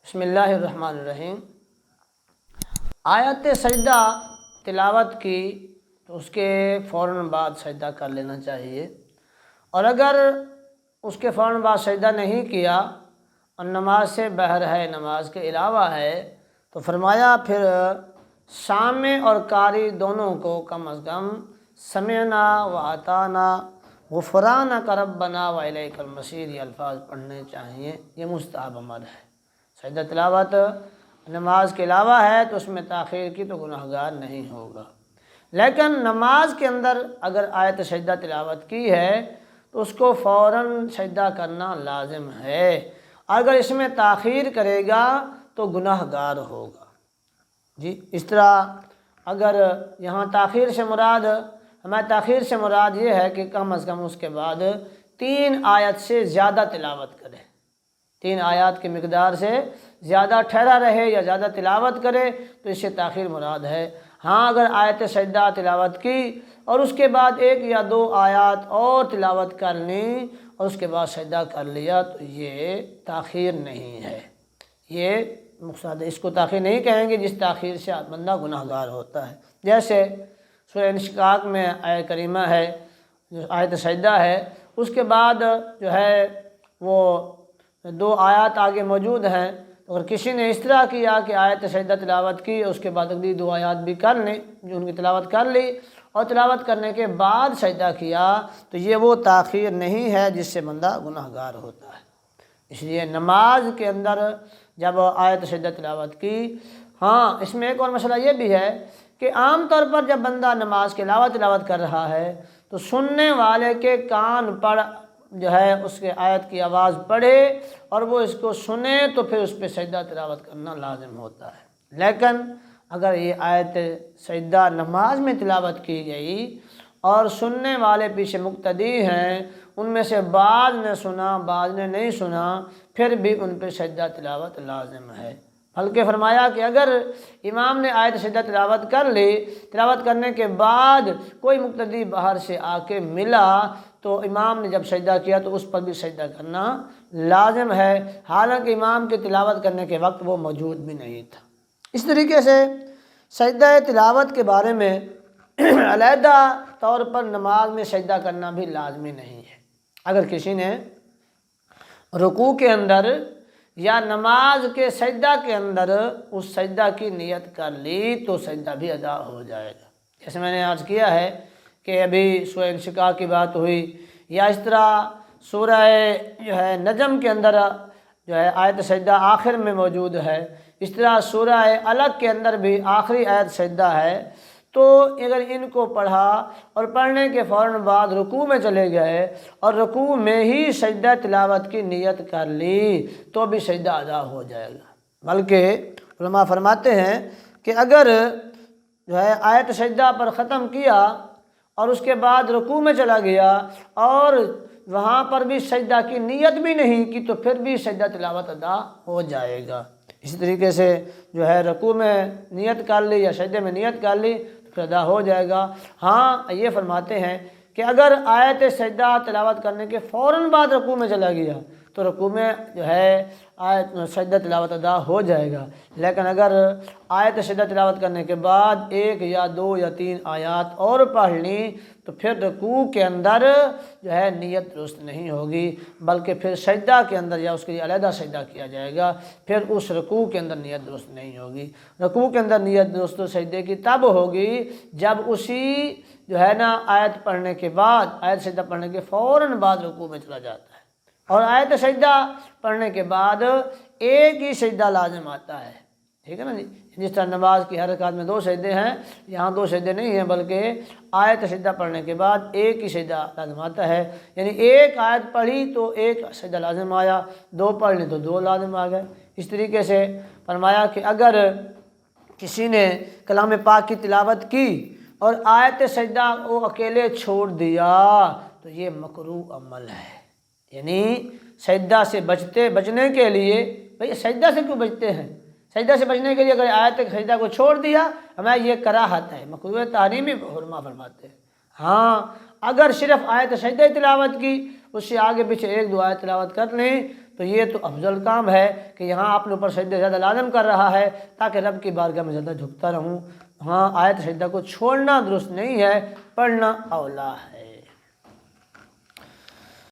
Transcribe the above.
بسم اللہ الرحمن الرحیم۔ آیت سجدہ تلاوت کی تو اس کے فوراً بعد سجدہ کر لینا چاہیے، اور اگر اس کے فوراً بعد سجدہ نہیں کیا اور نماز سے بہر ہے، نماز کے علاوہ ہے، تو فرمایا پھر سامع اور قاری دونوں کو کم از کم سمعنا و اطعنا غفرانک ربنا و الیک المصیر یہ الفاظ پڑھنے چاہیے۔ یہ مستحب عمل ہے۔ سجدہ تلاوت نماز کے علاوہ ہے تو اس میں تاخیر کی تو گناہگار نہیں ہوگا، لیکن نماز کے اندر اگر آیت سجدہ تلاوت کی ہے تو اس کو فوراً سجدہ کرنا لازم ہے۔ اگر اس میں تاخیر کرے گا تو گناہگار ہوگا۔ جی اس طرح اگر یہاں تاخیر سے مراد یہ ہے کہ کم از کم اس کے بعد 3 آیت سے زیادہ تلاوت کرے، 3 آیات کی مقدار سے زیادہ ٹھہرا رہے یا زیادہ تلاوت کرے تو اس سے تاخیر مراد ہے۔ ہاں اگر آیت سجدہ تلاوت کی اور اس کے بعد 1 یا 2 آیات اور تلاوت کر لیں اور اس کے بعد سجدہ کر لیا تو یہ تاخیر نہیں ہے، یہ مقصد اس کو تاخیر نہیں کہیں گے جس تاخیر سے بندہ گناہگار ہوتا ہے۔ جیسے سورہ انشقاق میں آیت کریمہ ہے، جو آیت سجدہ ہے، اس کے بعد جو ہے وہ 2 آیات آگے موجود ہیں، اگر کسی نے اس طرح کیا کہ آیت سجدہ تلاوت کی اس کے بعد اگلی 2 آیات بھی کر لیں، جو ان کی تلاوت کر لی اور تلاوت کرنے کے بعد سجدہ کیا تو یہ وہ تاخیر نہیں ہے جس سے بندہ گناہگار ہوتا ہے۔ اس لیے نماز کے اندر جب آیت سجدہ تلاوت کی، ہاں اس میں ایک اور مسئلہ یہ بھی ہے کہ عام طور پر جب بندہ نماز کے علاوہ تلاوت کر رہا ہے تو سننے والے کے کان پر جو ہے اس کے آیت کی آواز پڑے اور وہ اس کو سنے تو پھر اس پہ سجدہ تلاوت کرنا لازم ہوتا ہے۔ لیکن اگر یہ آیت سجدہ نماز میں تلاوت کی گئی اور سننے والے پیچھے مقتدی ہیں، ان میں سے بعض نے سنا بعض نے نہیں سنا، پھر بھی ان پہ سجدہ تلاوت لازم ہے۔ بلکہ فرمایا کہ اگر امام نے آیت سجدہ تلاوت کر لی، تلاوت کرنے کے بعد کوئی مقتدی باہر سے آ کے ملا تو امام نے جب سجدہ کیا تو اس پر بھی سجدہ کرنا لازم ہے، حالانکہ امام کے تلاوت کرنے کے وقت وہ موجود بھی نہیں تھا۔ اس طریقے سے سجدہ تلاوت کے بارے میں علیحدہ طور پر نماز میں سجدہ کرنا بھی لازمی نہیں ہے۔ اگر کسی نے رکوع کے اندر یا نماز کے سجدہ کے اندر اس سجدہ کی نیت کر لی تو سجدہ بھی ادا ہو جائے گا۔ جیسے میں نے عرض کیا ہے کہ ابھی سورہ انشقاق کی بات ہوئی، یا اس طرح سورہ جو ہے نجم کے اندر جو ہے آیت سجدہ آخر میں موجود ہے، اس طرح سورہ علق کے اندر بھی آخری آیت سجدہ ہے، تو اگر ان کو پڑھا اور پڑھنے کے فوراً بعد رکوع میں چلے گئے اور رکوع میں ہی سجدہ تلاوت کی نیت کر لی تو بھی سجدہ ادا ہو جائے گا۔ بلکہ علماء فرماتے ہیں کہ اگر جو ہے آیت سجدہ پر ختم کیا اور اس کے بعد رکوع میں چلا گیا اور وہاں پر بھی سجدہ کی نیت بھی نہیں کی تو پھر بھی سجدہ تلاوت ادا ہو جائے گا۔ اسی طریقے سے جو ہے رکوع میں نیت کر لی یا سجدے میں نیت کر لی تو پھر ادا ہو جائے گا۔ ہاں یہ فرماتے ہیں کہ اگر آیت سجدہ تلاوت کرنے کے فوراً بعد رکوع میں چلا گیا تو رکوع میں جو ہے آیت سجدہ تلاوت ادا ہو جائے گا، لیکن اگر آیت سجدہ تلاوت کرنے کے بعد 1 یا 2 یا 3 آیات اور پڑھ لیں تو پھر رکوع کے اندر جو ہے نیت درست نہیں ہوگی، بلکہ پھر سجدہ کے اندر یا اس کے لیے علیحدہ سجدہ کیا جائے گا، پھر اس رکوع کے اندر نیت درست نہیں ہوگی۔ رکوع کے اندر نیت درست سجدے کی تب ہوگی جب اسی جو ہے نا آیت پڑھنے کے بعد، آیت سجدہ پڑھنے کے فوراً بعد رکوع میں چلا جاتا ہے، اور آیت سجدہ پڑھنے کے بعد ایک ہی سجدہ لازم آتا ہے، ٹھیک ہے نا جی۔ جس طرح نماز کی ہر رکعت میں 2 سجدے ہیں، یہاں 2 سجدے نہیں ہیں بلکہ آیت سجدہ پڑھنے کے بعد ایک ہی سجدہ لازم آتا ہے، یعنی 1 آیت پڑھی تو 1 سجدہ لازم آیا، 2 پڑھ لیں تو 2 لازم آ گئے۔ اس طریقے سے فرمایا کہ اگر کسی نے کلام پاک کی تلاوت کی اور آیت سجدہ وہ اکیلے چھوڑ دیا تو یہ مکروہ عمل ہے، یعنی سجدہ سے بچنے کے لیے، بھئی سجدہ سے کیوں بچتے ہیں؟ سجدہ سے بچنے کے لیے اگر آیت سجدہ کو چھوڑ دیا ہمیں یہ کراہت ہے، مکروہ تحریمی علماء فرماتے ہیں۔ ہاں اگر صرف آیت سجدہ تلاوت کی، اس سے آگے پیچھے 1 2 آیت تلاوت کر لیں تو یہ تو افضل کام ہے کہ یہاں آپ نے اوپر سجدہ زیادہ لازم کر رہا ہے تاکہ رب کی بارگاہ میں زیادہ جھکتا رہوں۔ ہاں آیت سجدہ کو چھوڑنا درست نہیں ہے، پڑھنا اولا ہے۔